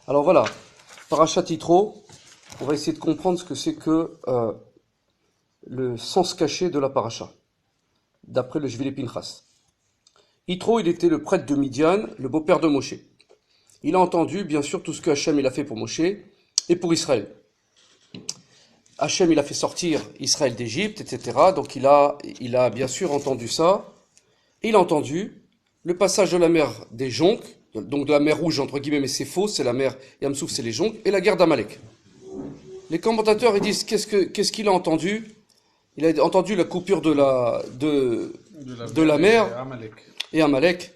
Alors voilà, Parashat Yitro, on va essayer de comprendre ce que c'est que le sens caché de la paracha, d'après le Shvili Pinchas. Yitro, il était le prêtre de Midian, le beau-père de Moshe. Il a entendu, bien sûr, tout ce que Hachem il a fait pour Moshe et pour Israël. Hachem il a fait sortir Israël d'Égypte, etc. Donc il a bien sûr entendu ça. Et il a entendu le passage de la mer des joncs, donc de la mer Rouge, entre guillemets, mais c'est faux, c'est la mer Yamsouf, c'est les joncs, et la guerre d'Amalek. Les commentateurs ils disent qu'est-ce qu'il a entendu? Il a entendu la coupure de la mer et Amalek.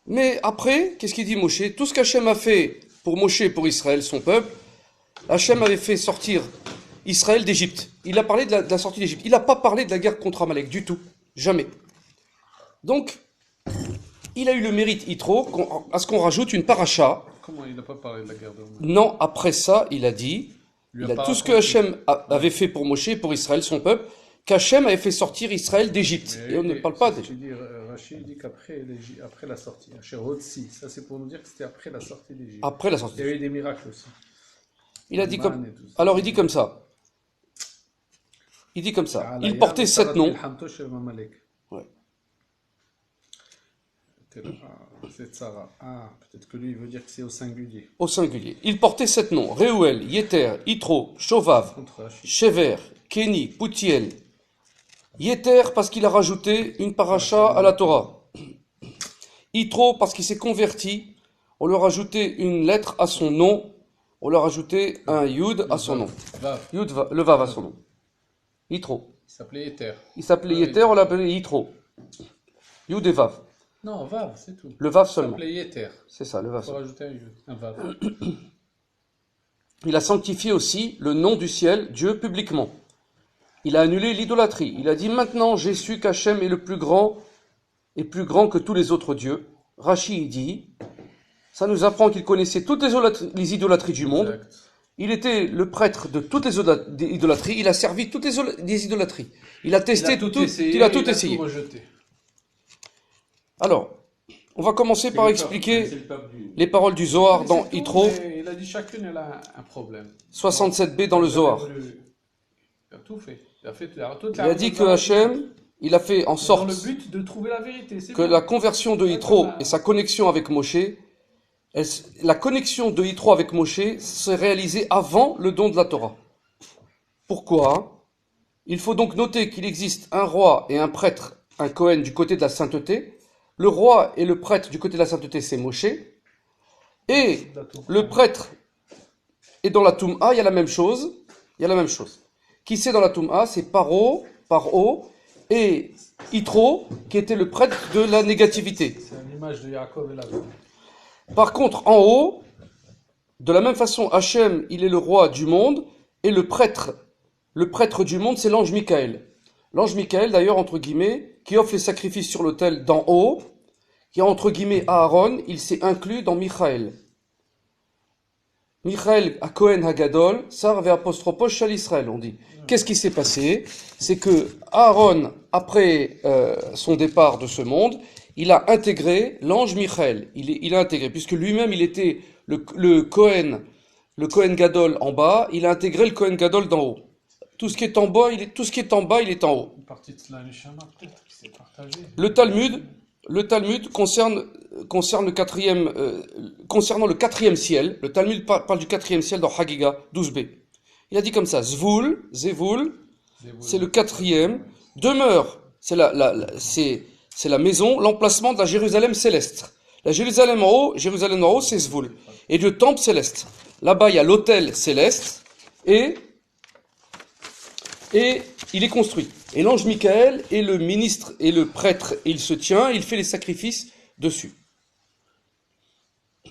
Mais après, qu'est-ce qu'il dit Moshe? Tout ce qu'Hachem a fait pour Moshe et pour Israël, son peuple, Hachem avait fait sortir Israël d'Égypte. Il a parlé de la sortie d'Égypte. Il n'a pas parlé de la guerre contre Amalek du tout. Jamais. Donc, il a eu le mérite, Yitro, à ce qu'on rajoute une paracha. Comment il n'a pas parlé de la guerre d'Amalek? Non, après ça, il a dit, tout ce que Hachem avait fait pour Moshe et pour Israël, son peuple, qu'Hachem avait fait sortir Israël d'Égypte. Et on ne parle pas d'Égypte. Rachid dit qu'après la sortie, ça c'est pour nous dire que c'était après la sortie d'Égypte. Après la sortie. Il y a eu des miracles aussi. Il a dit comme, alors il dit comme ça. Il dit comme ça. Il portait 7 noms. Ouais. C'est Sarah. Ah, peut-être que lui, il veut dire que c'est au singulier. Au singulier. Il portait 7 noms. Réuel, Yéter, Yitro, Shovav, Shever, Kéni, Poutiel. Yéter parce qu'il a rajouté une paracha à la Torah. Yitro parce qu'il s'est converti. On lui a rajouté une lettre à son nom. On lui a rajouté un Yud à son nom. Yud, le Vav à son nom. Yitro. Il s'appelait Yéter. Il s'appelait Yéter, on l'appelait Yitro. Yud et Vav. Non, Vav, c'est tout. Le Vav seulement. Il s'appelait Yéter. C'est ça, le Vav. Il faut rajouter un Vav. Il a sanctifié aussi le nom du ciel, Dieu, publiquement. Il a annulé l'idolâtrie. Il a dit, maintenant j'ai su qu'Hachem est le plus grand et plus grand que tous les autres dieux. Rashi dit, ça nous apprend qu'il connaissait toutes les idolâtries du monde. Exact. Il était le prêtre de toutes les idolâtries. Il a servi toutes les idolâtries. Il a testé il a tout essayé. Il a tout rejeté. Alors, on va commencer par expliquer les paroles du Zohar dans Yitro. Il a dit chacune elle a un problème. 67b dans le Zohar. Il a tout fait. Il a dit que Hachem, il a fait en sorte dans le but de trouver la vérité, que la conversion de Yitro et sa connexion avec Moshe, la connexion de Yitro avec Moshe s'est réalisée avant le don de la Torah. Pourquoi? Il faut donc noter qu'il existe un roi et un prêtre, un Kohen du côté de la sainteté. Le roi et le prêtre du côté de la sainteté, c'est Moshe. Et le prêtre est dans la Toum'a, il y a la même chose. Qui c'est dans la Toum'a? C'est Paro, et Yitro, qui était le prêtre de la négativité. C'est l'image de Yaakov et la vie. Par contre, en haut, de la même façon, Hachem, il est le roi du monde, et le prêtre du monde, c'est l'ange Michaël. L'ange Michaël, d'ailleurs, entre guillemets, qui offre les sacrifices sur l'autel d'en haut, qui est entre guillemets Aaron, il s'est inclus dans Michaël. Michaël à Kohen Hagadol, Sar ve apostropos shal Israël, on dit. Qu'est-ce qui s'est passé? C'est que Aaron, après son départ de ce monde, il a intégré l'ange Michaël. Il a intégré, puisque lui-même il était le Kohen Gadol en bas, il a intégré le Kohen Gadol d'en haut. Tout ce qui est en bas, il est en haut. Une partie de cela, peut-être qui s'est partagée. Le Talmud concerne le quatrième, concernant le quatrième ciel. Le Talmud parle du quatrième ciel dans Hagiga 12b. Il a dit comme ça, Zevul, c'est le quatrième. Demeure, c'est la maison, l'emplacement de la Jérusalem céleste. La Jérusalem en haut, c'est Zevul. Et le temple céleste. Là-bas, il y a l'autel céleste et il est construit. Et l'ange Michaël est le ministre et le prêtre, et il se tient, il fait les sacrifices dessus.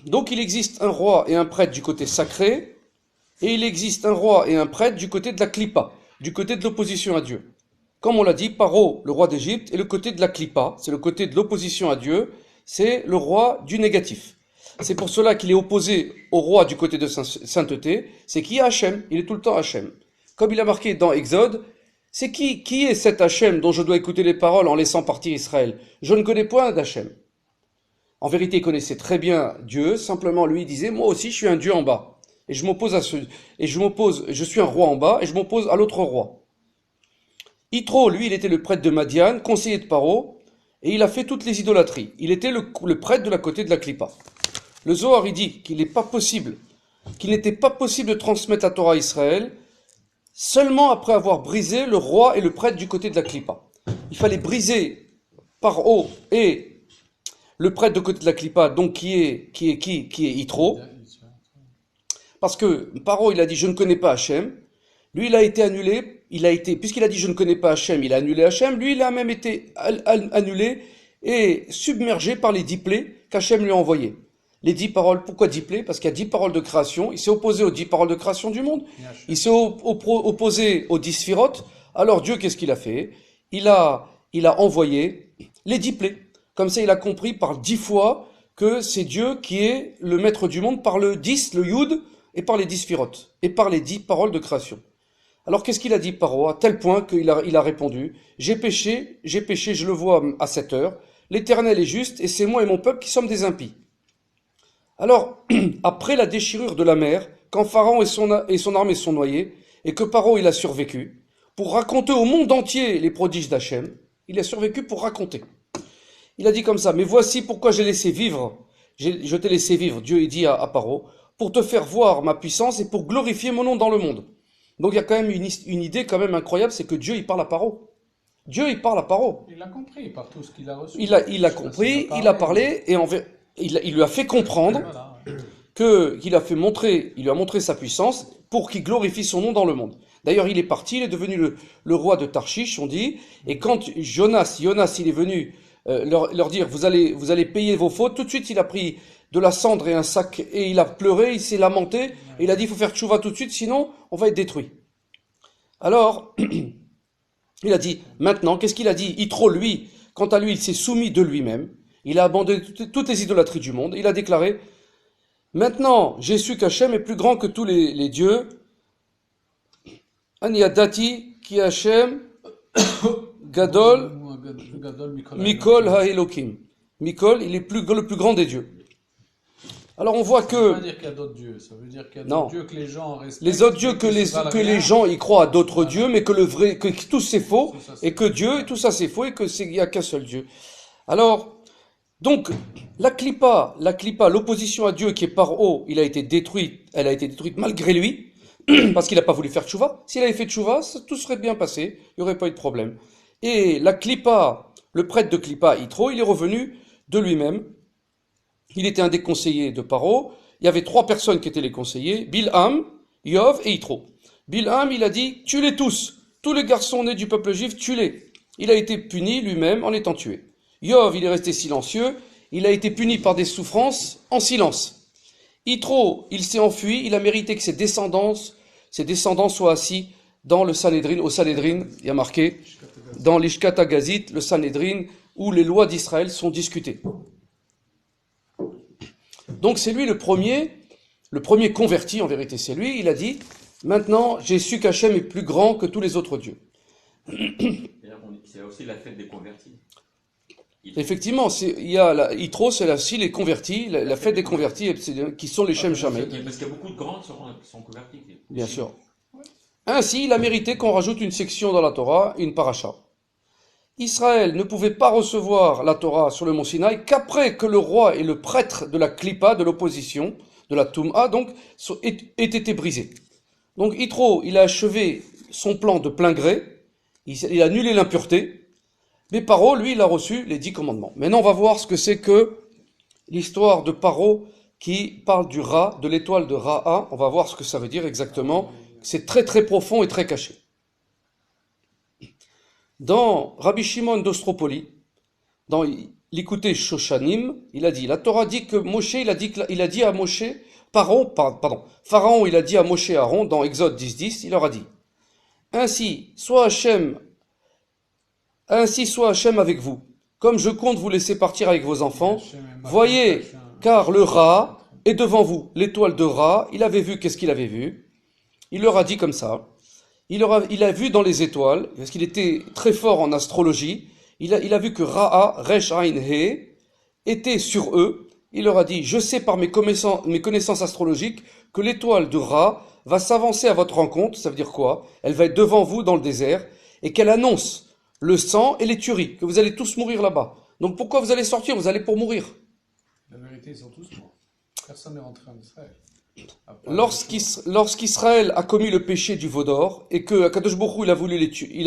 Donc il existe un roi et un prêtre du côté sacré, et il existe un roi et un prêtre du côté de la Klippa, du côté de l'opposition à Dieu. Comme on l'a dit, Paro, le roi d'Égypte, est le côté de la Klippa, c'est le côté de l'opposition à Dieu, c'est le roi du négatif. C'est pour cela qu'il est opposé au roi du côté de sainteté, c'est qui est Hachem, il est tout le temps Hachem. Comme il a marqué dans Exode, c'est qui est cet Hachem dont je dois écouter les paroles en laissant partir Israël? Je ne connais point d'Hachem. En vérité, il connaissait très bien Dieu, simplement lui il disait, moi aussi je suis un Dieu en bas. Et je m'oppose je suis un roi en bas, et je m'oppose à l'autre roi. Yitro, lui, il était le prêtre de Madian, conseiller de Paro, et il a fait toutes les idolâtries. Il était le prêtre de la côté de la Klippa. Le Zohar, il dit qu'il n'était pas possible de transmettre la Torah à Israël seulement après avoir brisé le roi et le prêtre du côté de la Klippa. Il fallait briser Paro et le prêtre de côté de la Klippa, donc qui est Yitro, parce que Paro, il a dit je ne connais pas Hachem. Lui, il a été annulé. Puisqu'il a dit je ne connais pas Hachem, il a annulé Hachem. Lui, il a même été annulé et submergé par les 10 plaies qu'Hachem lui a envoyées. Les 10 paroles, pourquoi 10 plaies? Parce qu'il y a 10 paroles de création. Il s'est opposé aux 10 paroles de création du monde. Il s'est opposé aux 10 sphirotes. Alors Dieu, qu'est-ce qu'il a fait? Il a envoyé les 10 plaies. Comme ça, il a compris par 10 fois que c'est Dieu qui est le maître du monde par le 10, le Yud, et par les 10 sphirotes, et par les 10 paroles de création. Alors qu'est-ce qu'il a dit Paro, à tel point qu'il a répondu, j'ai péché, je le vois à 7 heures, l'Éternel est juste, et c'est moi et mon peuple qui sommes des impies. Alors, après la déchirure de la mer, quand Pharaon et son armée sont noyés, et que Paro il a survécu, pour raconter au monde entier les prodiges d'Hachem, il a survécu pour raconter. Il a dit comme ça, mais voici pourquoi je t'ai laissé vivre, Dieu il dit à Paro, pour te faire voir ma puissance et pour glorifier mon nom dans le monde. Donc il y a quand même une idée quand même incroyable, c'est que Dieu il parle à Paro. Dieu il parle à Paro. Il a compris par tout ce qu'il a reçu. Il a compris, il a parlé et il lui a fait comprendre qu'il lui a montré sa puissance pour qu'il glorifie son nom dans le monde. D'ailleurs il est parti, il est devenu le roi de Tarshish, on dit, et quand Jonas il est venu leur dire vous allez payer vos fautes, tout de suite il a pris de la cendre et un sac, et il a pleuré, il s'est lamenté, et il a dit, il faut faire tchouva tout de suite, sinon, on va être détruit. Alors, il a dit, maintenant, qu'est-ce qu'il a dit? Yitro, lui, quant à lui, il s'est soumis de lui-même, il a abandonné toutes les idolâtries du monde, il a déclaré, maintenant, j'ai su qu'Hachem est plus grand que tous les dieux, Aniyadati, ki Hachem, Gadol, Mikol ha-Elokim. Mikol, il est le plus grand des dieux. Alors on voit que... Ça veut pas dire qu'il y a d'autres dieux, ça veut dire qu'il y a d'autres dieux que les gens respectent. Les autres dieux que les gens y croient à d'autres dieux, mais que tout c'est faux, et que Dieu, et tout ça c'est faux, et il n'y a qu'un seul Dieu. Alors, donc, la Klippa, l'opposition à Dieu qui est Paro, elle a été détruite malgré lui, parce qu'il n'a pas voulu faire tchouva. S'il avait fait tchouva, tout serait bien passé, il n'y aurait pas eu de problème. Et la Klippa, le prêtre de Klippa, Yitro, il est revenu de lui-même. Il était un des conseillers de Paro. Il y avait 3 personnes qui étaient les conseillers, Bilham, Yov et Yitro. Bilham, il a dit, tue-les tous. Tous les garçons nés du peuple juif, tue-les. Il a été puni lui-même en étant tué. Yov, il est resté silencieux. Il a été puni par des souffrances en silence. Yitro, il s'est enfui. Il a mérité que ses descendants soient assis dans le Sanhédrin. Au Sanhédrin, il y a marqué, dans l'Ishkat Agazit, le Sanhédrin, où les lois d'Israël sont discutées. Donc c'est lui le premier converti, en vérité c'est lui, il a dit, maintenant j'ai su qu'Hachem est plus grand que tous les autres dieux. C'est aussi la fête des convertis. Effectivement, Yitro, c'est aussi les convertis, la fête des convertis, qui sont les Shem Shammai. Parce qu'il y a beaucoup de grands qui sont convertis. Bien sûr. Ainsi, il a mérité qu'on rajoute une section dans la Torah, une paracha. Israël ne pouvait pas recevoir la Torah sur le mont Sinaï qu'après que le roi et le prêtre de la Klippa, de l'opposition, de la Toum'a, donc, aient été brisés. Donc Yitro, il a achevé son plan de plein gré, il a annulé l'impureté, mais Paro, lui, il a reçu les 10 commandements. Maintenant, on va voir ce que c'est que l'histoire de Paro qui parle du Ra, de l'étoile de Ra'a. On va voir ce que ça veut dire exactement. C'est très très profond et très caché. Dans Rabbi Shimon d'Ostropoli, dans l'Ikouté Shoshanim, il a dit, la Torah dit que Moshe, il a dit à Moshe, Pharaon, il a dit à Moshe et Aaron, dans Exode 10.10, il leur a dit, ainsi soit Hachem avec vous, comme je compte vous laisser partir avec vos enfants, voyez, car le Ra est devant vous, l'étoile de Ra, il avait vu, qu'est-ce qu'il avait vu? Il leur a dit comme ça, il a vu dans les étoiles, parce qu'il était très fort en astrologie, il a vu que Ra'a, Resh Ain He, était sur eux, il leur a dit, je sais par mes connaissances astrologiques que l'étoile de Ra va s'avancer à votre rencontre, ça veut dire quoi? Elle va être devant vous dans le désert, et qu'elle annonce le sang et les tueries, que vous allez tous mourir là-bas. Donc pourquoi vous allez sortir? Vous allez pour mourir. La vérité, ils sont tous morts. Personne n'est rentré en Israël. Lorsqu'Israël a commis le péché du veau d'or et que Akadosh Baruch Hu, il a voulu les tuer,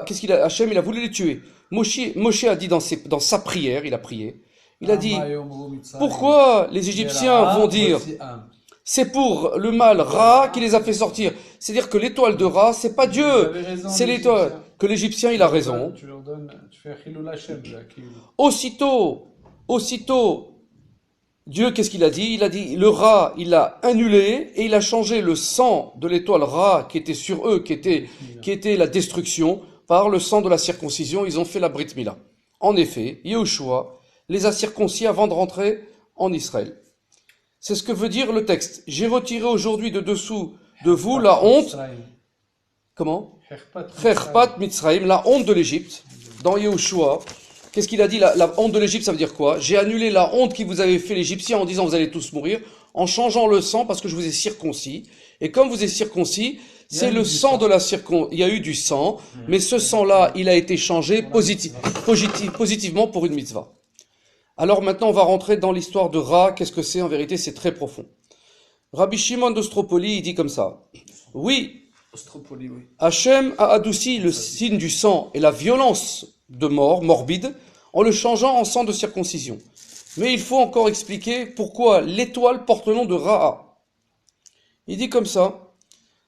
qu'est-ce qu'il a, Hachem, il a voulu les tuer. Moshe a dit dans sa prière, il a prié, il a dit, pourquoi les Égyptiens vont dire, c'est pour le mal Ra qui les a fait sortir. C'est-à-dire que l'étoile de Ra, c'est pas Dieu, c'est l'étoile. Que l'Égyptien, il a raison. Tu leur donnes, tu fais Chilul Hashem. Aussitôt, Dieu, qu'est-ce qu'il a dit? Il a dit, le Ra, il a annulé et il a changé le sang de l'étoile Ra qui était sur eux, qui était la destruction, par le sang de la circoncision. Ils ont fait la Brit Mila. En effet, Yehoshua les a circoncis avant de rentrer en Israël. C'est ce que veut dire le texte. J'ai retiré aujourd'hui de dessous de vous la honte. Comment? Cherpat Mitzrayim, la honte de l'Égypte. Dans Yehoshua, qu'est-ce qu'il a dit? La honte de l'Égypte, ça veut dire quoi? J'ai annulé la honte qui vous avait fait l'Égyptien en disant vous allez tous mourir, en changeant le sang parce que je vous ai circoncis. Et comme vous êtes circoncis, c'est le sang de la circoncision. Il y a eu du sang, mais ce sang-là, il a été changé positivement pour une mitzvah. Alors maintenant, on va rentrer dans l'histoire de Ra. Qu'est-ce que c'est? En vérité, c'est très profond. Rabbi Shimon d'Ostropoli, il dit comme ça. Oui, Hachem a adouci le signe du sang et la violence de mort, morbide, en le changeant en sang de circoncision. Mais il faut encore expliquer pourquoi l'étoile porte le nom de Ra'a. Il dit comme ça.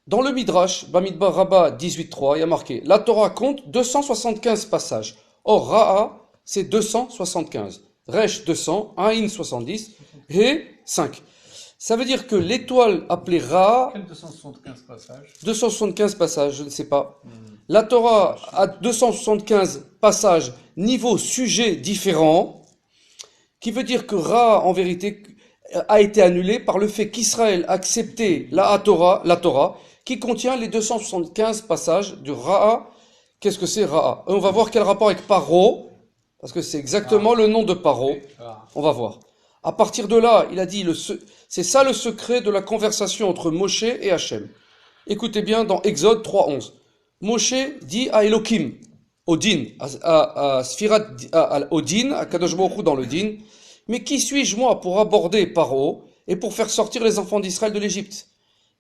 Dans le Midrash, Bamidbar Rabbah 18.3, il y a marqué, la Torah compte 275 passages. Or, Ra'a, c'est 275. Resh 200, Aïn 70, He 5. Ça veut dire que l'étoile appelée Ra... Quel 275 passages? 275 passages, je ne sais pas. La Torah a 275 passages, niveau sujet différent, qui veut dire que Ra, en vérité, a été annulé par le fait qu'Israël a accepté la Torah, qui contient les 275 passages du Ra'a. Qu'est-ce que c'est Ra'a? On va voir quel rapport avec Paro, parce que c'est exactement le nom de Paro. On va voir. À partir de là, il a dit, c'est ça le secret de la conversation entre Moshe et Hachem. Écoutez bien dans Exode 3.11. Moshe dit à Elohim, au din, à Sfirat, au din, à Kadosh Baruch Hu dans le din, mais qui suis-je moi pour aborder Paro et pour faire sortir les enfants d'Israël de l'Égypte?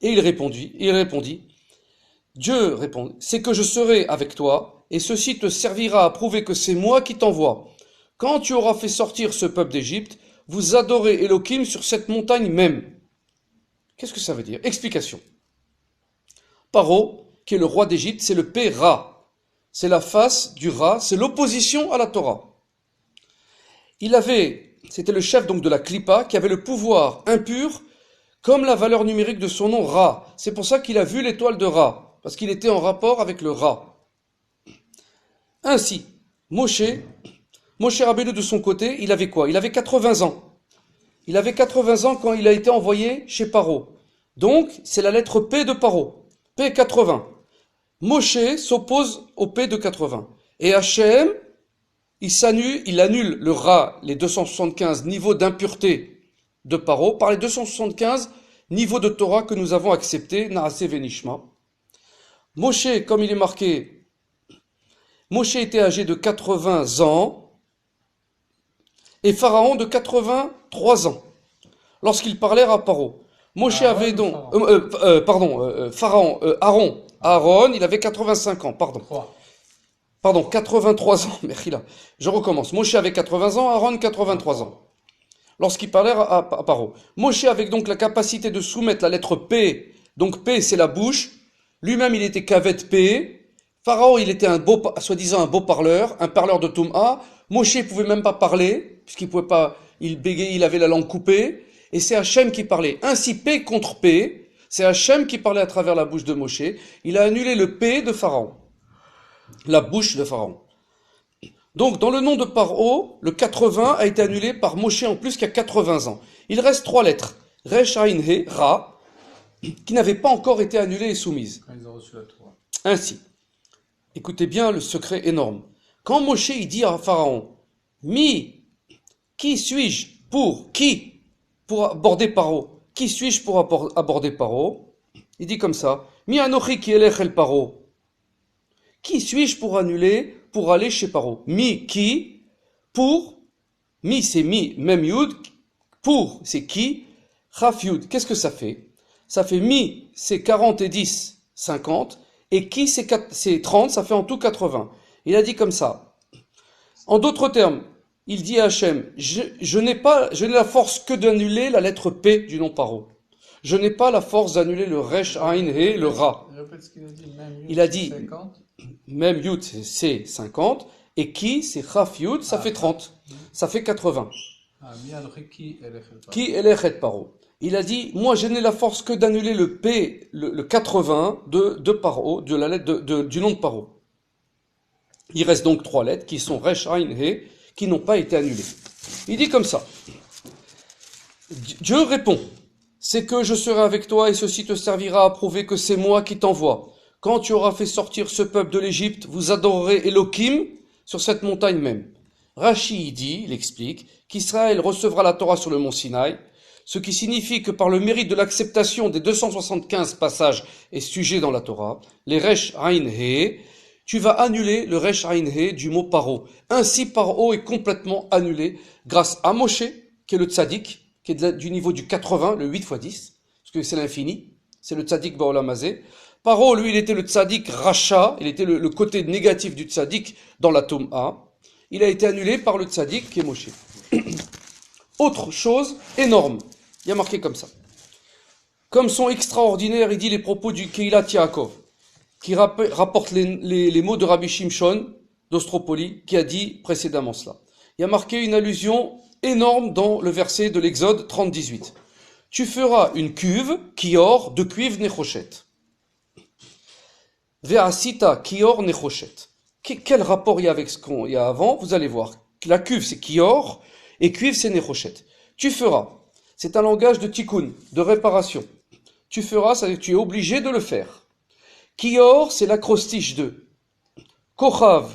Et il répondit, Dieu répond, c'est que je serai avec toi, et ceci te servira à prouver que c'est moi qui t'envoie. Quand tu auras fait sortir ce peuple d'Égypte, vous adorez Elohim sur cette montagne même. Qu'est-ce que ça veut dire? Explication. Paro, qui est le roi d'Égypte, c'est le Ra. C'est la face du Ra, c'est l'opposition à la Torah. C'était le chef donc de la Klippa, qui avait le pouvoir impur, comme la valeur numérique de son nom Ra. C'est pour ça qu'il a vu l'étoile de Ra, parce qu'il était en rapport avec le Ra. Ainsi, Moshe Rabbeinu de son côté, il avait quoi? Il avait 80 ans. Il avait 80 ans quand il a été envoyé chez Paro. Donc, c'est la lettre P de Paro. P 80. Moshe s'oppose au P de 80. Et Hachem, il annule le Ra, les 275 niveaux d'impureté de Paro, par les 275 niveaux de Torah que nous avons acceptés, Naaseh Venishma. Moshe, comme il est marqué, Moshe était âgé de 80 ans, et Pharaon de 83 ans, lorsqu'ils parlèrent à Paro. Moshe avait donc... Pharaon, Aaron, il avait 85 ans, Pardon, 83 ans, Mechila. Je recommence. Moshe avait 80 ans, Aaron 83 ans. Lorsqu'ils parlèrent à Paro. Moshe avait donc la capacité de soumettre la lettre P. Donc P, c'est la bouche. Lui-même, il était Kavet P. Pharaon, il était soi-disant un beau parleur, un parleur de Toum'a. Moshe ne pouvait même pas parler, puisqu'il pouvait pas, il bégayait, il avait la langue coupée. Et c'est Hachem qui parlait. Ainsi, P contre P, c'est Hachem qui parlait à travers la bouche de Moshe. Il a annulé le P de Pharaon. La bouche de Pharaon. Donc, dans le nom de Paro, le 80 a été annulé par Moshe en plus qui a 80 ans. Il reste 3 lettres. Resh, Ain, He, Ra, qui n'avaient pas encore été annulées et soumises. Quand ils ont reçu la Torah. Ainsi, écoutez bien le secret énorme. Quand Moshe il dit à Pharaon, Mi Qui suis-je pour qui? Pour aborder Paro. Qui suis-je pour aborder Paro? Il dit comme ça. Mi anochi ki elech el Paro. Qui suis-je pour annuler, pour aller chez Paro? Mi qui? Pour. Mi c'est mi, même yud. Pour c'est qui? Chaf yud. Qu'est-ce que ça fait? Ça fait mi, c'est 40 et 10, 50. Et qui c'est 30, ça fait en tout 80. Il a dit comme ça. En d'autres termes, il dit à Hachem, je n'ai la force que d'annuler la lettre P du nom Paro. Je n'ai pas la force d'annuler le Resh, Ain, He, le Ra. Répète ce qu'il a dit. Il a dit, 50. même Yud c'est 50, et qui c'est Chaf Yud, ça fait 30. Ça fait 80. Qui elech et Paro. Il a dit, moi je n'ai la force que d'annuler le P, le 80 de Paro, de la lettre du nom de Paro. Il reste donc 3 lettres qui sont Resh, Ain, He, qui n'ont pas été annulées. Il dit comme ça. Dieu répond, c'est que je serai avec toi et ceci te servira à prouver que c'est moi qui t'envoie. Quand tu auras fait sortir ce peuple de l'Égypte, vous adorerez Elohim sur cette montagne même. Rashi dit, il explique, qu'Israël recevra la Torah sur le mont Sinaï, ce qui signifie que par le mérite de l'acceptation des 275 passages et sujets dans la Torah, les Resh Ain He, tu vas annuler le Resh Ain He du mot Paro. Ainsi, Paro est complètement annulé grâce à Moshe, qui est le tzaddik, qui est du niveau du 80, le 8 x 10, parce que c'est l'infini, c'est le tzaddik Ba'olam Hazé. Paro, lui, il était le tzaddik Racha, il était le côté négatif du tzaddik dans la tome A. Il a été annulé par le tzaddik qui est Moshe. Autre chose énorme, il y a marqué comme ça. Comme sont extraordinaires, il dit les propos du Keilat Yaakov, qui rapporte les mots de Rabbi Shimshon d'Ostropoli, qui a dit précédemment cela. Il y a marqué une allusion énorme dans le verset de l'Exode 30-18. Tu feras une cuve, kior, de cuivre nechochet. Ve'asita kior nechochet. Quel rapport il y a avec ce qu'il y a avant? Vous allez voir. La cuve c'est kior et cuivre c'est nechochet. Tu feras. C'est un langage de tikkun, de réparation. Tu feras, ça veut dire que tu es obligé de le faire. Kior, c'est l'acrostiche de Kochav,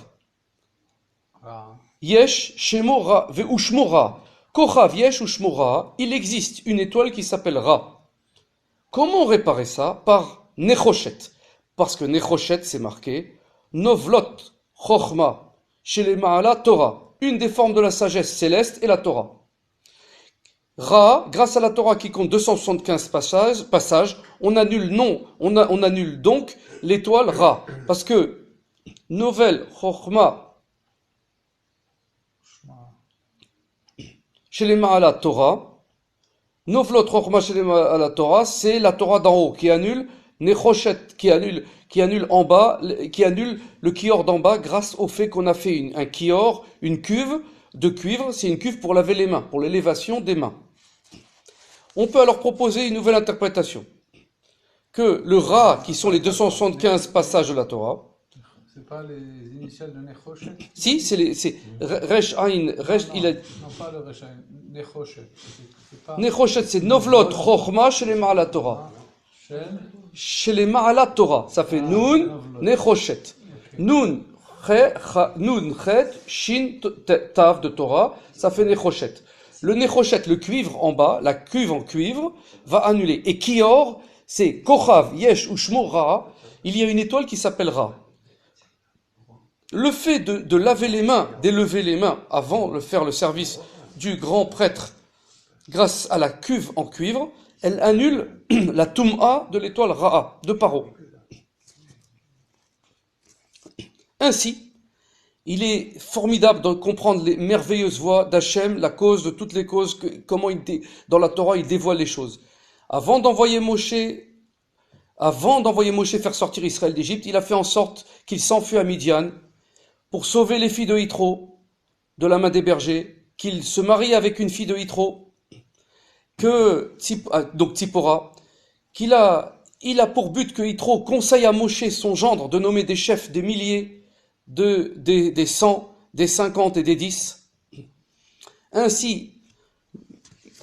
Yesh, Shemora, Ve'ushmora. Kochav, Yesh, Ushmora. Il existe une étoile qui s'appelle Ra. Comment réparer ça? Par Nechochet. Parce que Nechochet, c'est marqué Novlot, Chochma, Shelema'ala, Torah. Une des formes de la sagesse céleste est la Torah. Ra, grâce à la Torah qui compte 275 passages, on annule donc l'étoile Ra. Parce que Novel, Chochma, Shelema'ala Torah, Novlot Chochma Shelema'ala Torah, c'est la Torah d'en haut qui annule Nechochet, qui annule en bas, qui annule le kior d'en bas grâce au fait qu'on a fait un kior, une cuve de cuivre, c'est une cuve pour laver les mains, pour l'élévation des mains. On peut alors proposer une nouvelle interprétation. Que le Ra, qui sont les 275 passages de la Torah, c'est pas les initiales de Nechochet? Si, c'est Resh Ain, Resh, il a... Non, pas le Resh Ain, Nechochet. Nechochet, c'est Novlot Chochma Shelema'ala Torah. Shelema'ala Torah. Ça fait Nun, Nechochet. Nun, Chet, Shin, Tav de Torah, ça fait Nechochet. Le Nechochet, le cuivre en bas, la cuve en cuivre, va annuler. Et Kior, c'est Kochav, Yesh ou Shmo Ra. Il y a une étoile qui s'appelle Ra. Le fait de laver les mains, d'élever les mains avant de faire le service du grand prêtre grâce à la cuve en cuivre, elle annule la Tum'a de l'étoile Ra'a, de Paro. Ainsi, il est formidable de comprendre les merveilleuses voies d'Hachem, la cause de toutes les causes, comment dans la Torah il dévoile les choses. Avant d'envoyer Moshe faire sortir Israël d'Égypte, il a fait en sorte qu'il s'enfuit à Midian pour sauver les filles de Yitro de la main des bergers, qu'il se marie avec une fille de Yitro, donc Tzipora, il a pour but que Yitro conseille à Moshe, son gendre, de nommer des chefs des milliers, des 100, des 50 et des 10. Ainsi,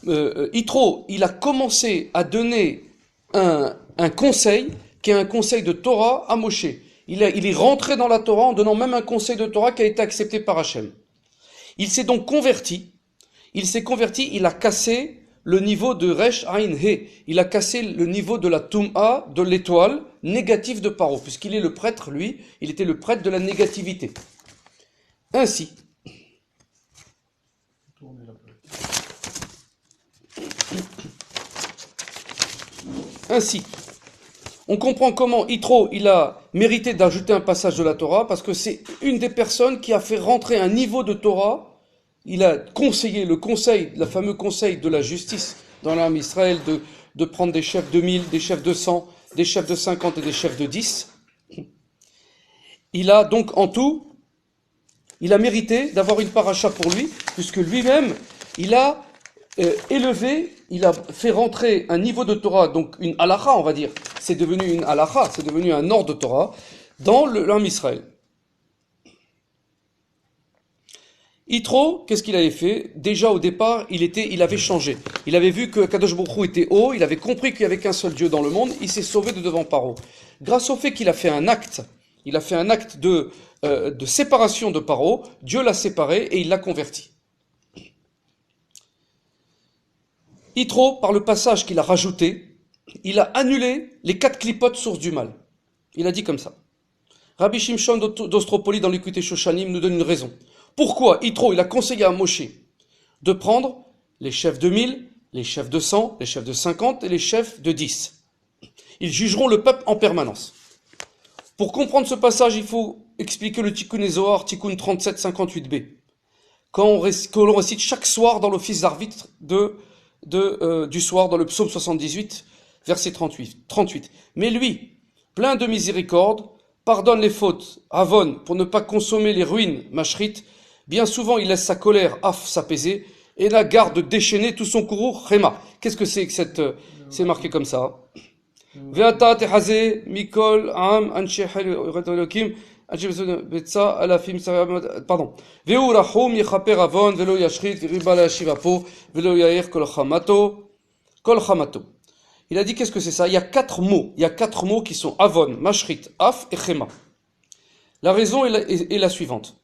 Yitro, il a commencé à donner un conseil, qui est un conseil de Torah à Moshe. Il est rentré dans la Torah en donnant même un conseil de Torah qui a été accepté par Hachem. Il s'est donc converti, il s'est converti, il a cassé le niveau de Resh Ain He. Il a cassé le niveau de la Tum'a, de l'étoile négative de Paro, puisqu'il est le prêtre, lui, il était le prêtre de la négativité. Ainsi, on comprend comment Yitro, il a mérité d'ajouter un passage de la Torah, parce que c'est une des personnes qui a fait rentrer un niveau de Torah. Il a conseillé le fameux conseil de la justice dans l'armée Israël de prendre des chefs de 1000, des chefs de 100, des chefs de 50 et des chefs de 10. Il a donc en tout, il a mérité d'avoir une paracha pour lui, puisque lui-même, il a élevé, il a fait rentrer un niveau de Torah, donc une halakha, on va dire. C'est devenu une halakha, c'est devenu un ordre de Torah dans l'armée Israël. Yitro, qu'est-ce qu'il avait fait? Déjà au départ, il avait changé. Il avait vu que Kadosh Baruch Hu était haut, il avait compris qu'il n'y avait qu'un seul Dieu dans le monde, il s'est sauvé de devant Paro. Grâce au fait qu'il a fait un acte, de séparation de Paro, Dieu l'a séparé et il l'a converti. Yitro, par le passage qu'il a rajouté, il a annulé les 4 clipotes sources du mal. Il a dit comme ça. Rabbi Shimshon d'Ostropoli dans l'Équité Shoshanim nous donne une raison. Pourquoi Yitro, il a conseillé à Moshe de prendre les chefs de 1000, les chefs de 100, les chefs de 50 et les chefs de 10. Ils jugeront le peuple en permanence. Pour comprendre ce passage, il faut expliquer le Tikkun et Zohar, Tikkun 37-58b. Que l'on récite chaque soir dans l'office d'arbitre du soir, dans le psaume 78, verset 38. Mais lui, plein de miséricorde, pardonne les fautes, avon, pour ne pas consommer les ruines, mashrit. Bien souvent, il laisse sa colère, af, s'apaiser, et la garde de déchaîner tout son courroux, chema. Qu'est-ce que c'est que c'est marqué comme ça? Ve'ata tehazeh mikol am anshe elokim pardon. Ve'u rachum yechaper avon ve'lo yashrit v'riba la shivapo ve'lo yair kol chamato. Il a dit qu'est-ce que c'est ça? Il y a 4 mots qui sont avon, mashrit, af et chema. La raison est la suivante.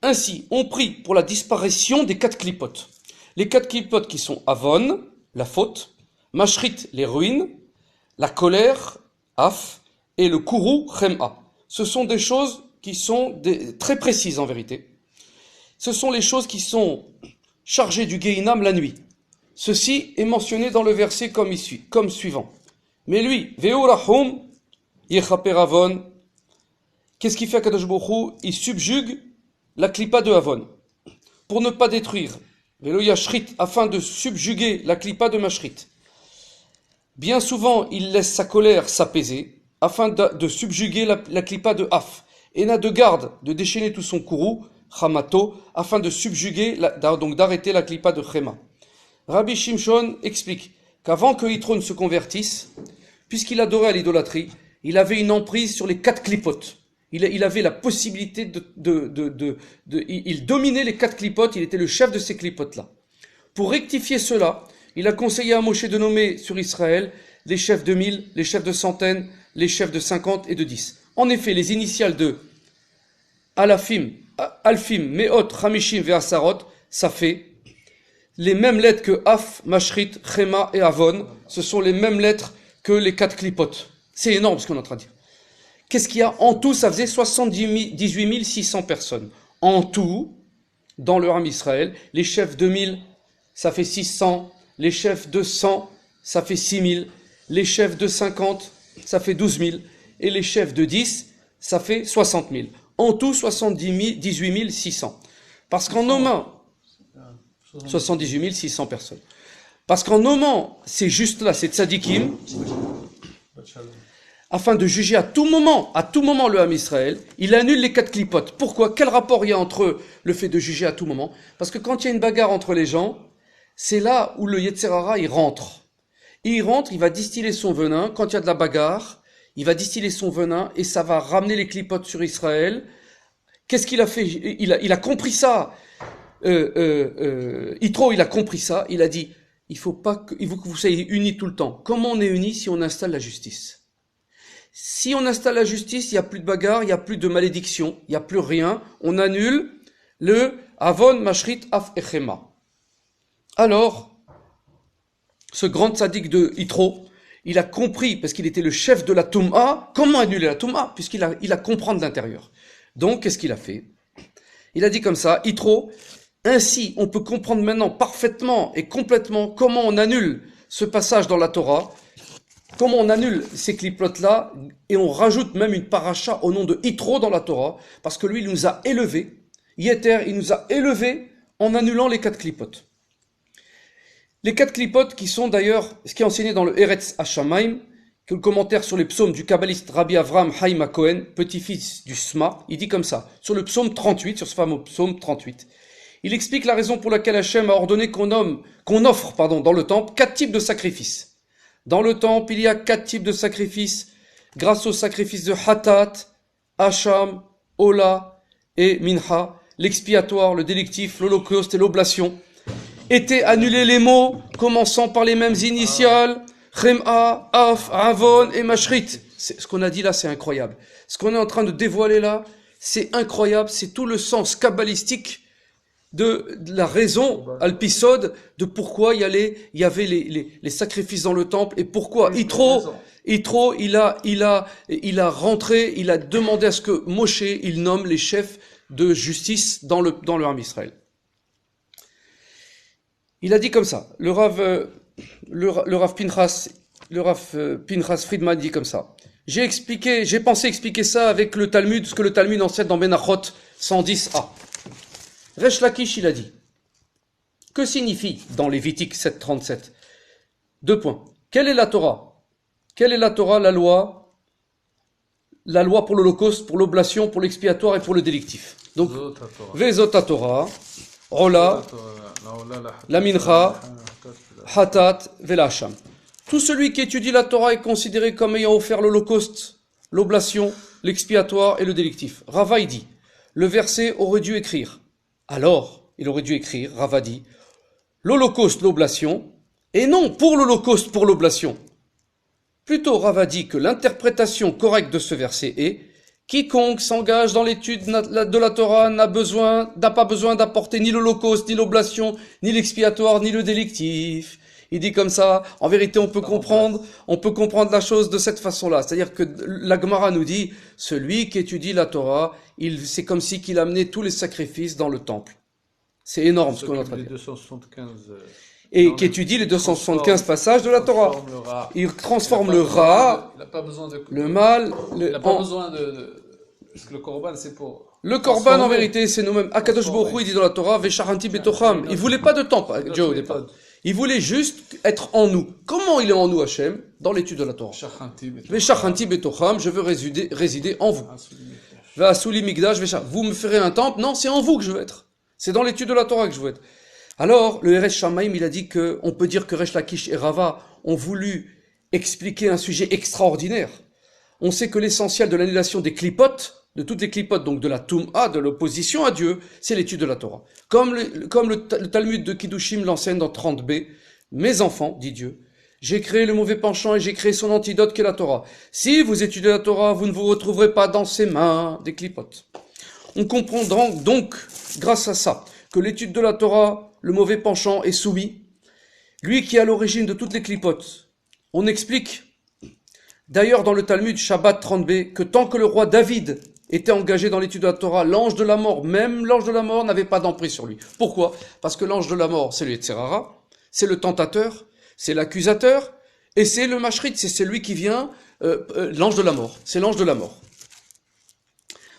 Ainsi, on prie pour la disparition des 4 clipotes. Les 4 clipotes qui sont avon, la faute, mashrit, les ruines, la colère, af, et le kourou, chema. Ce sont des choses qui sont très précises en vérité. Ce sont les choses qui sont chargées du Gehinam la nuit. Ceci est mentionné dans le verset comme suivant. Mais lui, Ve'u rachum yechaper avon. Qu'est-ce qu'il fait à Kadosh Baruch Hu? Il subjugue la klipa de Avon. Pour ne pas détruire, Ve'lo yashrit, afin de subjuguer la klipa de Mashrit. Bien souvent, il laisse sa colère s'apaiser, afin de subjuguer la klipa de Af. Et n'a de garde de déchaîner tout son kourou, Chamato, afin de subjuguer, donc d'arrêter la klipa de Chema. Rabbi Shimshon explique qu'avant que Yitro ne se convertisse, puisqu'il adorait à l'idolâtrie, il avait une emprise sur les 4 clipotes. Il avait la possibilité il dominait les 4 clipotes, il était le chef de ces clipotes-là. Pour rectifier cela, il a conseillé à Moshe de nommer sur Israël les chefs de 1000, les chefs de centaines, les chefs de 50 et de 10. En effet, les initiales de Alfim, Meot, Hamishim et Asarot, ça fait les mêmes lettres que Af, Mashrit, Chema et Avon. Ce sont les mêmes lettres que les 4 clipotes. C'est énorme ce qu'on est en train de dire. Qu'est-ce qu'il y a? En tout, ça faisait 78 600 personnes. En tout, dans le Ham Israël, les chefs de 1000, ça fait 600. Les chefs de 100, ça fait 6000. Les chefs de 50, ça fait 12 000. Et les chefs de 10, ça fait 60 000. En tout, 18 600. Parce qu'en nommant 78 600 personnes. Parce qu'en nommant, c'est juste là, c'est tzadikim, afin de juger à tout moment le Ham Israël, il annule les 4 clipotes. Pourquoi? Quel rapport il y a entre le fait de juger à tout moment? Parce que quand il y a une bagarre entre les gens, c'est là où le Yetzer Hara, il rentre. Et il rentre, il va distiller son venin. Quand il y a de la bagarre, il va distiller son venin et ça va ramener les clipotes sur Israël. Qu'est-ce qu'il a fait? Il a compris ça. Yitro, il a compris ça. Il a dit, il faut que vous soyez unis tout le temps. Comment on est unis si on installe la justice? Si on installe la justice, il n'y a plus de bagarre, il n'y a plus de malédiction, il n'y a plus rien. On annule le Avon, Mashrit, Af et Chema. Alors, ce grand tzaddik de Yitro, il a compris, parce qu'il était le chef de la Toum'a, comment annuler la Toum'a, puisqu'il a comprendre l'intérieur. Donc, qu'est-ce qu'il a fait? Il a dit comme ça, Yitro, ainsi, on peut comprendre maintenant parfaitement et complètement comment on annule ce passage dans la Torah, comment on annule ces clipotes-là, et on rajoute même une paracha au nom de Yitro dans la Torah, parce que lui, il nous a élevés, Yeter, il nous a élevés en annulant les 4 clipotes. Les 4 clipotes qui sont d'ailleurs, ce qui est enseigné dans le Eretz Hashamayim, que le commentaire sur les psaumes du kabbaliste Rabbi Avraham Haïm Cohen, petit-fils du Sma, il dit comme ça, sur le psaume 38, sur ce fameux psaume 38. Il explique la raison pour laquelle Hachem a ordonné qu'on offre dans le temple 4 types de sacrifices. Dans le temple, il y a 4 types de sacrifices, grâce au sacrifice de Hatat, Hacham, Ola et Mincha, l'expiatoire, le délictif, l'holocauste et l'oblation. Étaient annulés les mots, commençant par les mêmes initiales, Chem'a, Af, Avon et Mashrit. Ce qu'on a dit là, c'est incroyable. Ce qu'on est en train de dévoiler là, c'est incroyable, c'est tout le sens kabbalistique de la raison, Alpisod, de pourquoi il y avait les sacrifices dans le temple et pourquoi Yitro, il a rentré, il a demandé à ce que Moshe, il nomme les chefs de justice dans le Ham Israël. Il a dit comme ça, le Rav Pinchas Friedman dit comme ça. J'ai pensé expliquer ça avec le Talmud, ce que le Talmud enseigne dans Menachot 110a. Resh Lakish, il a dit. Que signifie dans Lévitique 7.37? 2 points. Quelle est la Torah? Quelle est la Torah, la loi pour l'Holocauste, pour l'oblation, pour l'expiatoire et pour le délictif. Donc, Vezot Torah, Rola, la Mincha, Hatat, Velacham. Tout celui qui étudie la Torah est considéré comme ayant offert l'Holocauste, l'oblation, l'expiatoire et le délictif. Rava, il dit, le verset aurait dû écrire. Alors, il aurait dû écrire, Rava dit, l'Holocauste, l'oblation, et non pour l'Holocauste, pour l'oblation. Plutôt, Rava dit que l'interprétation correcte de ce verset est quiconque s'engage dans l'étude de la Torah n'a pas besoin d'apporter ni l'Holocauste, ni l'oblation, ni l'expiatoire, ni le délictif. Il dit comme ça, en vérité, on peut comprendre la chose de cette façon-là. C'est-à-dire que la Gemara nous dit, celui qui étudie la Torah, c'est comme si qu'il amenait tous les sacrifices dans le temple. C'est énorme ce qu'on est en train de dire. Et qui étudie les 275 passages de la Torah. Il transforme le Ra, le mal, il n'a pas besoin de... Parce que le Korban, c'est pour... Le Korban, en vérité, c'est nous-mêmes. Akadosh Baruch Hu, il dit dans la Torah, Vesharanti Betocham. Il voulait pas de temple, Dieu, au départ. Il voulait juste être en nous. Comment il est en nous, Hachem? Dans l'étude de la Torah. Vesharanti Betocham, je veux résider en vous. Vasuli Migdash, vous me ferez un temple? Non, c'est en vous que je veux être. C'est dans l'étude de la Torah que je veux être. Alors, le Eretz Shamaim, il a dit on peut dire que Resh Lakish et Rava ont voulu expliquer un sujet extraordinaire. On sait que l'essentiel de l'annulation des clipotes, de toutes les clipotes, donc de la Toum'a, de l'opposition à Dieu, c'est l'étude de la Torah. Comme le Talmud de Kiddushim l'enseigne dans 30b, mes enfants, dit Dieu, j'ai créé le mauvais penchant et j'ai créé son antidote qui est la Torah. Si vous étudiez la Torah, vous ne vous retrouverez pas dans ses mains des clipotes. On comprend donc, grâce à ça, que l'étude de la Torah, le mauvais penchant est soumis. Lui qui est à l'origine de toutes les clipotes. On explique, d'ailleurs dans le Talmud Shabbat 30b, que tant que le roi David était engagé dans l'étude de la Torah, l'ange de la mort, même l'ange de la mort, n'avait pas d'emprise sur lui. Pourquoi? Parce que l'ange de la mort, c'est le Yetzerara, c'est le tentateur, c'est l'accusateur, et c'est le Mashrit, c'est celui qui vient, l'ange de la mort. C'est l'ange de la mort.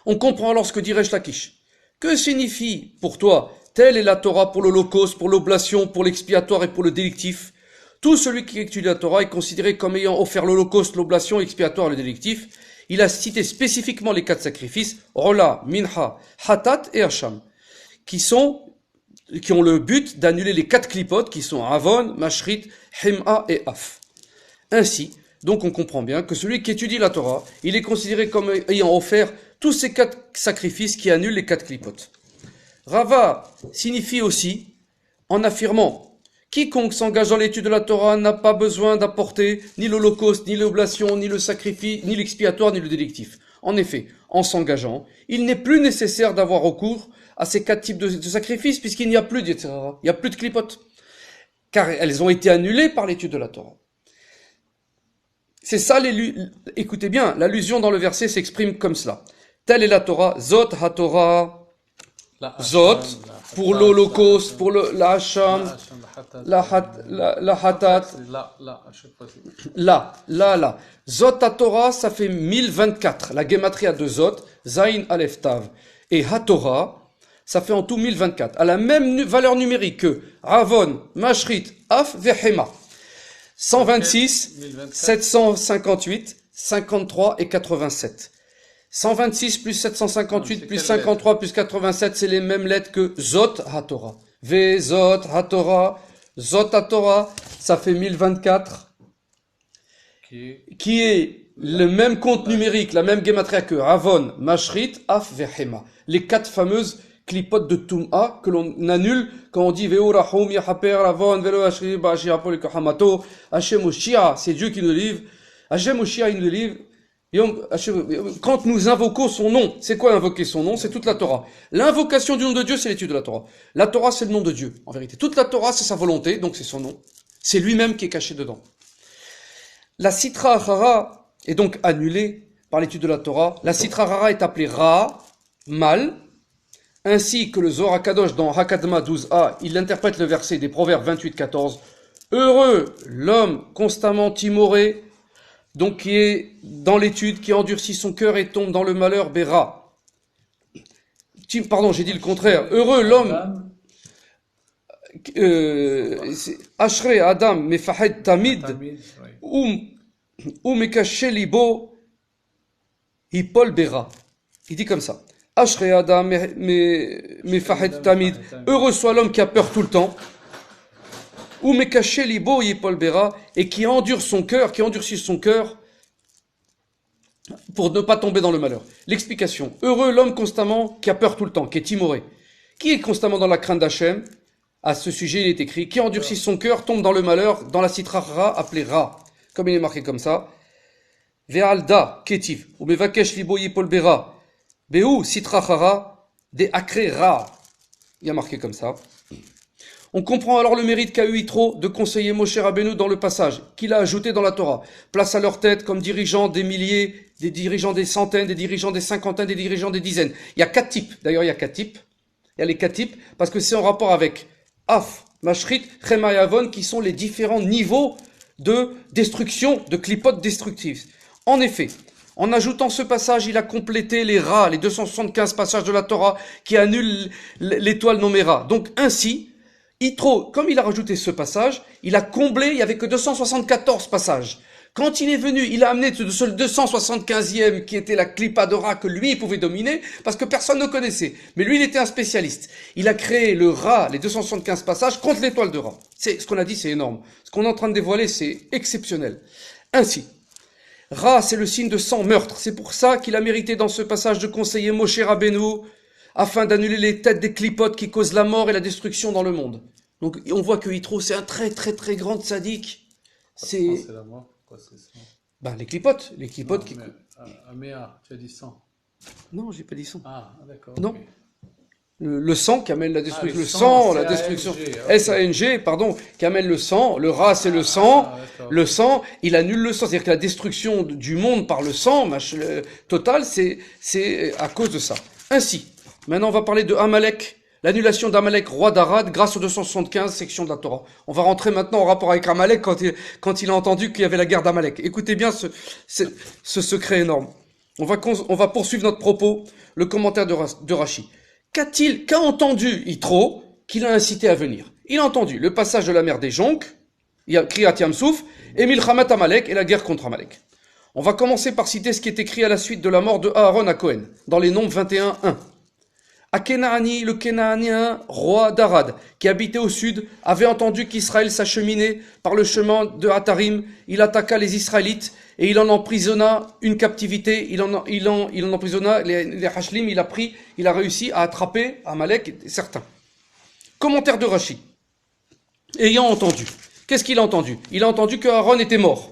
On comprend alors ce que dit Resh Lakish. Que signifie pour toi, telle est la Torah pour l'Holocauste, pour l'oblation, pour l'expiatoire et pour le délictif? Tout celui qui étudie la Torah est considéré comme ayant offert l'Holocauste, l'oblation, l'expiatoire et le délictif. Il a cité spécifiquement les 4 sacrifices, Rola, Mincha, Hatat et Hacham, qui ont le but d'annuler les 4 clipotes qui sont Avon, Mashrit, Hem'a et Af. Ainsi, donc on comprend bien que celui qui étudie la Torah, il est considéré comme ayant offert tous ces 4 sacrifices qui annulent les 4 clipotes. Rava signifie aussi, en affirmant, quiconque s'engage dans l'étude de la Torah n'a pas besoin d'apporter ni l'Holocauste, ni l'oblation, ni le sacrifice, ni l'expiatoire, ni le délictif. En effet, en s'engageant, il n'est plus nécessaire d'avoir recours à ces 4 types de sacrifices puisqu'il n'y a plus d'Yetzirara, il n'y a plus de clipotes. car elles ont été annulées par l'étude de la Torah. C'est ça, écoutez bien, l'allusion dans le verset s'exprime comme cela. Telle est la Torah, Zot HaTorah, Zot, pour l'Holocauste, pour la Hacham, la Hatat, la. Zot HaTorah, ça fait 1024, la Gematria de Zot, Zayin Aleph Tav. Et HaTorah, ça fait en tout 1024, à la même valeur numérique que Avon, Mashrit, Af, Vehema. 126, 758, 53 et 87. 126 plus 758 plus 53 plus 87, c'est les mêmes lettres que Zot HaTorah. Ve Zot HaTorah, Zot HaTorah, ça fait 1024, qui est le même compte numérique, la même gematria que Avon, Mashrit, Af, Vehema. Les 4 fameuses clipotes de Tum'a que l'on annule quand on dit Veu Rahum Yahaper Avon Velo Ashri Bashi Apol Kohamato Hashem Oshia, c'est Dieu qui nous livre. Hashem Oshia, il nous livre. Quand nous invoquons son nom, c'est quoi invoquer son nom? C'est toute la Torah. L'invocation du nom de Dieu, c'est l'étude de la Torah. La Torah, c'est le nom de Dieu, en vérité. Toute la Torah, c'est sa volonté, donc c'est son nom. C'est lui-même qui est caché dedans. La Sitra Achara est donc annulée par l'étude de la Torah. La Sitra Achara est appelée Ra, mal, ainsi que le Zohar HaKadosh dans Hakadma 12a, il interprète le verset des Proverbes 28-14. Heureux l'homme constamment timoré, donc qui est dans l'étude, qui endurcit son cœur et tombe dans le malheur, Béra. Pardon, j'ai dit le contraire. Heureux l'homme, Ashrei Adam Mefahed Tamid, ou Mekaché Libo, Hipol Béra. Il dit comme ça. Ashrei Adam Mefahed Tamid, heureux soit l'homme qui a peur tout le temps. Ou Mekaché Libo Yipol Béra, et qui endure son cœur, qui endurcit son cœur pour ne pas tomber dans le malheur. L'explication. Heureux l'homme constamment qui a peur tout le temps, qui est timoré. Qui est constamment dans la crainte d'Hachem? À ce sujet, il est écrit, qui endurcit son cœur tombe dans le malheur, dans la Sitra Ra, appelée Ra. Comme il est marqué comme ça. Ve'alda Ketiv, ou Mevakesh Libo Yipol Béra, Be'u Sitra Ra, de Akre Ra. Il y a marqué comme ça. On comprend alors le mérite qu'a eu Yitro de conseiller Moshe Rabbeinu dans le passage, qu'il a ajouté dans la Torah. Place à leur tête comme dirigeants des milliers, des dirigeants des centaines, des dirigeants des cinquantaines, des dirigeants des dizaines. Il y a 4 types. D'ailleurs, il y a 4 types. Il y a les 4 types parce que c'est en rapport avec Af, Mashrit, Chema et Avon qui sont les différents niveaux de destruction, de clipotes destructives. En effet, en ajoutant ce passage, il a complété les Ra, les 275 passages de la Torah qui annulent l'étoile nommée Ra. Donc ainsi, Yitro, comme il a rajouté ce passage, il a comblé, il n'y avait que 274 passages. Quand il est venu, il a amené ce 275e qui était la clipa de Ra que lui il pouvait dominer parce que personne ne connaissait. Mais lui il était un spécialiste. Il a créé le Ra, les 275 passages contre l'étoile de Ra. C'est ce qu'on a dit, c'est énorme. Ce qu'on est en train de dévoiler, c'est exceptionnel. Ainsi, Ra, c'est le signe de sang, meurtre. C'est pour ça qu'il a mérité dans ce passage de conseiller Moshe Rabbeinu afin d'annuler les têtes des clipotes qui causent la mort et la destruction dans le monde. Donc on voit que Yitro, c'est un très très très grand sadique. C'est la mort. Pourquoi c'est ça? Ben, les clipotes qui... Améa, tu as dit sang. Non, j'ai pas dit sang. Ah, d'accord. Non. Okay. Le sang qui amène la destruction. Le le sang, la C-A-N-G, destruction. okay. S-A-N-G, pardon, qui amène le sang. Le Ra, c'est le sang. Le sang, il annule le sang. C'est-à-dire que la destruction du monde par le sang, total, c'est à cause de ça. Ainsi, maintenant on va parler de Amalek. L'annulation d'Amalek, roi d'Arad, grâce aux 275 sections de la Torah. On va rentrer maintenant en rapport avec Amalek quand il a entendu qu'il y avait la guerre d'Amalek. Écoutez bien ce secret énorme. On va poursuivre notre propos, le commentaire de Rashi. Qu'a entendu Yitro qu'il a incité à venir? Il a entendu le passage de la mer des Jonques, Kriyat Yamsouf, et Milchamat Amalek et la guerre contre Amalek. On va commencer par citer ce qui est écrit à la suite de la mort de Aaron à Cohen, dans les Nombres 21:1. Akenaani, le Kénaanien, roi d'Arad, qui habitait au sud, avait entendu qu'Israël s'acheminait par le chemin de Hatarim. Il attaqua les Israélites et il en emprisonna une captivité. Il en emprisonna les Hashlim. Il a réussi à attraper Amalek, certains. Commentaire de Rashi. Ayant entendu. Qu'est-ce qu'il a entendu? Il a entendu que Aaron était mort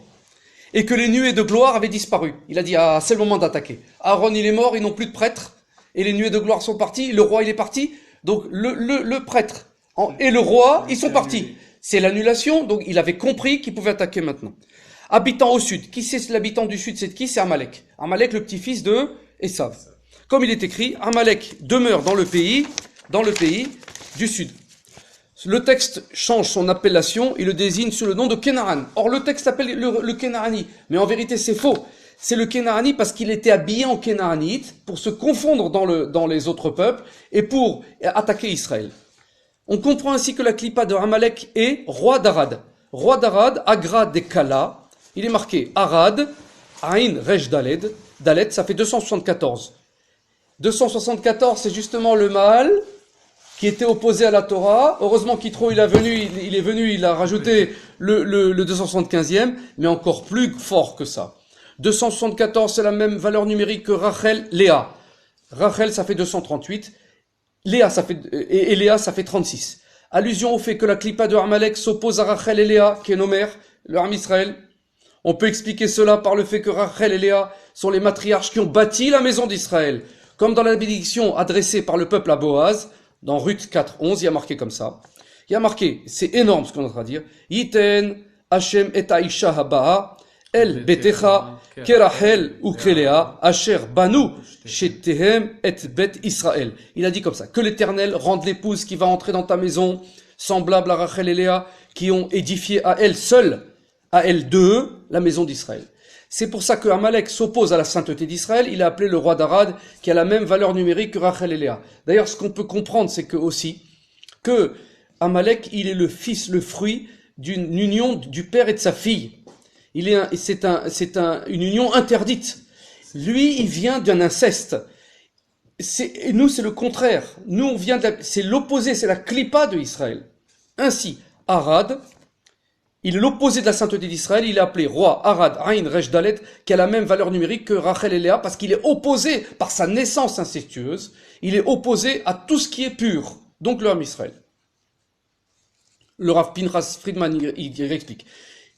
et que les nuées de gloire avaient disparu. Il a dit, ah, c'est le moment d'attaquer. Aaron, il est mort, ils n'ont plus de prêtres. Et les nuées de gloire sont parties, le roi il est parti, donc le prêtre et le roi ils sont partis. C'est l'annulation, donc il avait compris qu'il pouvait attaquer maintenant. Habitant au sud. Qui c'est l'habitant du sud? C'est qui? C'est Amalek. Amalek, le petit-fils de Esav. Comme il est écrit, Amalek demeure dans le pays du sud. Le texte change son appellation, il le désigne sous le nom de Kénaan. Or, le texte s'appelle le Kénaani, mais en vérité, c'est faux. C'est le Kénaani parce qu'il était habillé en Kénaanite pour se confondre dans les autres peuples et pour attaquer Israël. On comprend ainsi que la clipa de Amalek est roi d'Arad. Roi d'Arad, Agra de Kala. Il est marqué Arad, Ain Resh Daled. Dalet, ça fait 274. 274, c'est justement le Maal qui était opposé à la Torah. Heureusement qu'Yitro, il est venu, il a rajouté le 275e, mais encore plus fort que ça. 274, c'est la même valeur numérique que Rachel, Léa. Rachel, ça fait 238. Léa, et Léa, ça fait 36. Allusion au fait que la clipa de Amalek s'oppose à Rachel et Léa, qui est nos mères, le Ham Israël. On peut expliquer cela par le fait que Rachel et Léa sont les matriarches qui ont bâti la maison d'Israël. Comme dans la bénédiction adressée par le peuple à Boaz, dans Ruth 4:11, il y a marqué comme ça. Il y a marqué, c'est énorme ce qu'on est en train de dire. Yiten Hashem et Aisha Habaha El Betecha Kerachel ou Kelea Asher Banu Shetehem et Bet Israël. Il a dit comme ça, que l'Éternel rende l'épouse qui va entrer dans ta maison semblable à Rachel et Léa qui ont édifié à elle seule, à elle deux, la maison d'Israël. C'est pour ça que Amalek s'oppose à la sainteté d'Israël. Il est appelé le roi d'Arad, qui a la même valeur numérique que Rachel et Léa. D'ailleurs, ce qu'on peut comprendre, c'est que Amalek, il est le fruit d'une union du père et de sa fille. C'est une union interdite. Lui, il vient d'un inceste. Et nous, c'est le contraire. Nous, c'est l'opposé, c'est la clipa de Israël. Ainsi, Arad, il est l'opposé de la sainteté d'Israël, il est appelé roi Arad Ain Resh Dalet, qui a la même valeur numérique que Rachel et Léa, parce qu'il est opposé, par sa naissance incestueuse, il est opposé à tout ce qui est pur, donc le Ham Israël. Le Rav Pinchas Friedman, il explique.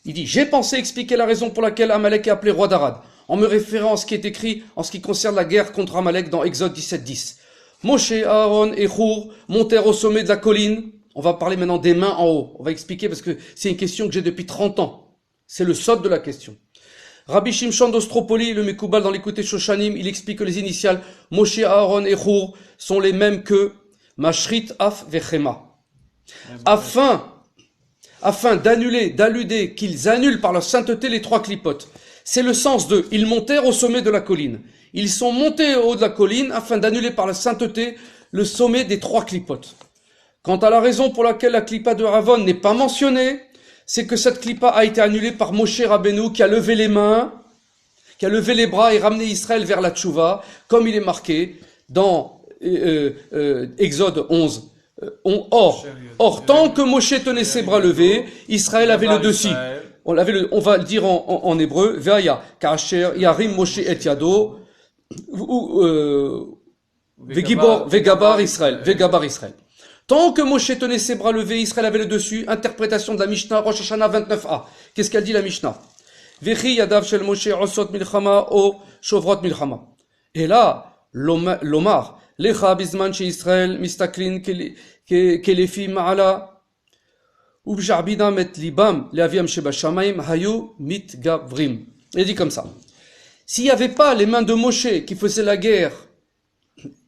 Il dit, j'ai pensé expliquer la raison pour laquelle Amalek est appelé roi d'Arad, en me référant à ce qui est écrit en ce qui concerne la guerre contre Amalek dans Exode 17:10. Moshe, Aaron et Hur montèrent au sommet de la colline. On va parler maintenant des mains en haut. On va expliquer parce que c'est une question que j'ai depuis 30 ans. C'est le sod de la question. Rabbi Shimshon d'Ostropoli, le Mekoubal dans l'écouté Shoshanim, il explique que les initiales Moshe, Aaron et Hur sont les mêmes que Mashrit, Af, Vechema. Afin d'alluder qu'ils annulent par leur sainteté les trois clipotes. C'est le sens de ils montèrent au sommet de la colline. Ils sont montés au haut de la colline afin d'annuler par la sainteté le sommet des trois clipotes. Quant à la raison pour laquelle la clipa de Ravon n'est pas mentionnée, c'est que cette clipa a été annulée par Moshe Rabbeinu qui a levé les mains, qui a levé les bras et ramené Israël vers la tchouva, comme il est marqué dans Exode 11. Or, tant que Moshe tenait ses bras levés, Israël avait le dessus. On va le dire en hébreu, Ve'aya, Ka'asher Yarim Moshe et Yado, Vegabar Israël. Tant que Moshe tenait ses bras levés, Israël avait le dessus. Interprétation de la Mishnah, Rosh Hashanah 29a. Qu'est-ce qu'elle dit la Mishnah? Vechi yadav shel Moshe osot milchama o shovrot milchama. Et là, l'omar, lecha bizman chez Israël, mistaklin kelefi ma'ala, ubjarbidam et libam, leaviam sheba shamayim, hayu mit gavrim. Il dit comme ça. S'il n'y avait pas les mains de Moshe qui faisaient la guerre,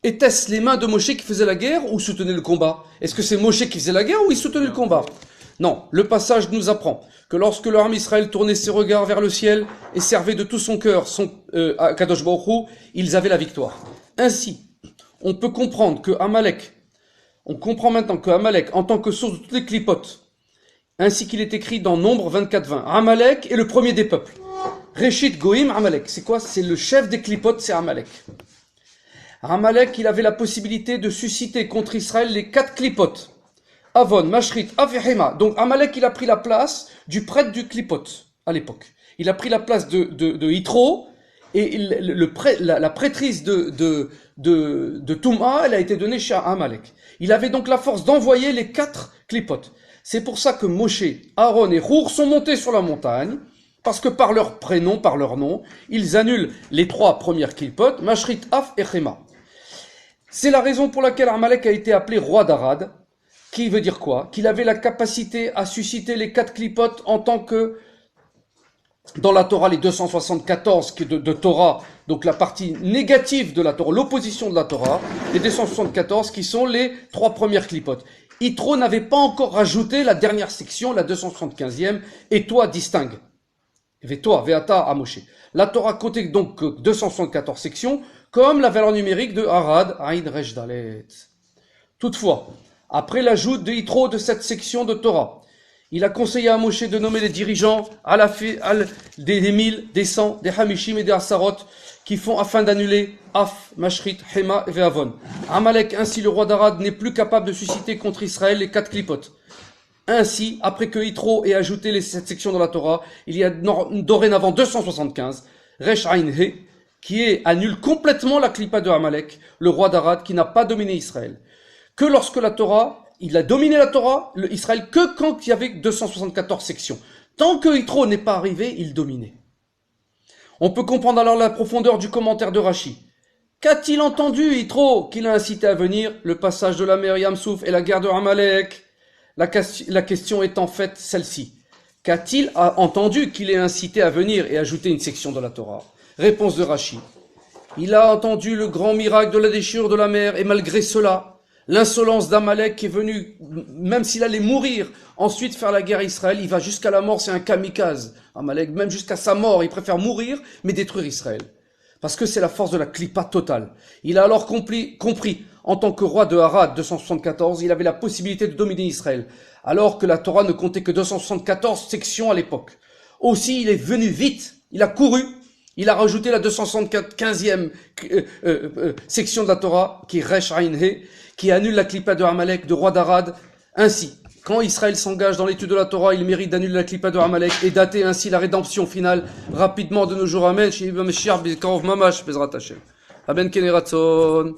était-ce les mains de Moshe qui faisaient la guerre ou soutenaient le combat? Est-ce que c'est Moshe qui faisait la guerre ou il soutenait le combat? Non, le passage nous apprend que lorsque le Ham Israël tournait ses regards vers le ciel et servait de tout son cœur à Kadosh Baruch Hu, ils avaient la victoire. Ainsi, on peut comprendre que Amalek, on comprend maintenant que Amalek, en tant que source de toutes les clipotes, ainsi qu'il est écrit dans Nombre 24:20, Amalek est le premier des peuples. Reshit Goïm Amalek, c'est quoi? C'est le chef des clipotes, c'est Amalek. Amalek, il avait la possibilité de susciter contre Israël les 4 clipotes. Avon, Mashrit, Avihema. Donc Amalek, il a pris la place du prêtre du clipote à l'époque. Il a pris la place de Yitro et la prêtrise de Touma, elle a été donnée chez Amalek. Il avait donc la force d'envoyer les 4 clipotes. C'est pour ça que Moshe, Aaron et Hur sont montés sur la montagne, parce que par leur prénom, par leur nom, ils annulent les 3 premières clipotes, Mashrit, Af et Chema. C'est la raison pour laquelle Amalek a été appelé roi d'Arad. Qui veut dire quoi? Qu'il avait la capacité à susciter les 4 clipotes en tant que, dans la Torah, les 274 de Torah, donc la partie négative de la Torah, l'opposition de la Torah, les 274 qui sont les 3 premières clipotes. Yitro n'avait pas encore rajouté la dernière section, la 275e, et toi distingue. Toi, Veata à Moshe. La Torah comptait donc 274 sections, comme la valeur numérique de Arad, Aïn Resh Dalet. Toutefois, après l'ajout de Yitro de cette section de Torah, il a conseillé à Moshe de nommer les dirigeants des 1000, des 100, des Hamishim et des Asarot qui font afin d'annuler Af, Mashrit, Hema et Ve'avon. Amalek, ainsi le roi d'Arad, n'est plus capable de susciter contre Israël les 4 clipotes. Ainsi, après que Yitro ait ajouté cette section dans la Torah, il y a dorénavant 275, Resh Ain He, qui annule complètement la clipa de Amalek, le roi d'Arad qui n'a pas dominé Israël. Que lorsque la Torah, il a dominé la Torah, Israël, que quand il y avait 274 sections. Tant que Yitro n'est pas arrivé, il dominait. On peut comprendre alors la profondeur du commentaire de Rashi. Qu'a-t-il entendu, Yitro, qu'il a incité à venir? Le passage de la mer Yamsouf et la guerre de Amalek. La question est en fait celle-ci. Qu'a-t-il entendu qu'il ait incité à venir et ajouter une section de la Torah? Réponse de Rashi. Il a entendu le grand miracle de la déchirure de la mer et malgré cela, l'insolence d'Amalek qui est venu, même s'il allait mourir, ensuite faire la guerre à Israël, il va jusqu'à la mort, c'est un kamikaze. Amalek, même jusqu'à sa mort, il préfère mourir, mais détruire Israël. Parce que c'est la force de la clipa totale. Il a alors compris, en tant que roi de Harad, 274, il avait la possibilité de dominer Israël, alors que la Torah ne comptait que 274 sections à l'époque. Aussi, il est venu vite, il a couru, il a rajouté la 275e section de la Torah, qui est Resh Ain He, qui annule la clipa de Amalek, de roi d'Arad. Ainsi, quand Israël s'engage dans l'étude de la Torah, il mérite d'annuler la clipa de Amalek et dater ainsi la rédemption finale rapidement de nos jours. Amen. Aben Keneratzon.